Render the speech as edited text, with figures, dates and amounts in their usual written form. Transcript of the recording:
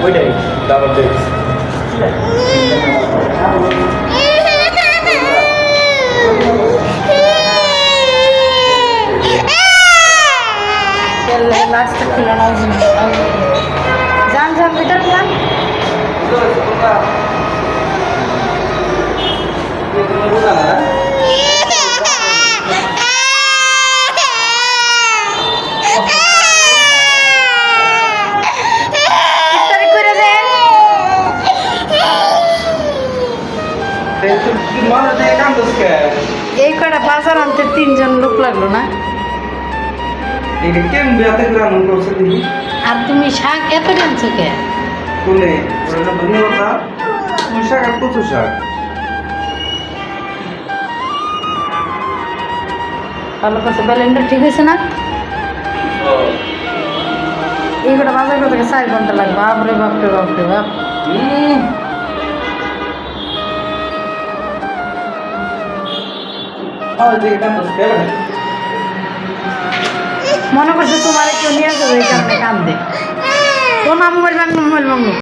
ওইটাই ডাবল ডেক্স লাস্টটা ছিল না যান যান ভিতরে যান এই কটা বাজার আনতে 3 জন লোক লাগলো না আর তুমি শাক এত টানছো কে ভালো করছো ব্যালেন্ডার ঠিক হয়েছে না এই কটা বাজার করতে 4 ঘন্টা লাগবে বাপরে বাপরে বাপরে বাপ মনে করছে তোমার কেউ নিয়ে আসবে এই কারণে কান্দে ও নাম মোবাইল ভাঙবো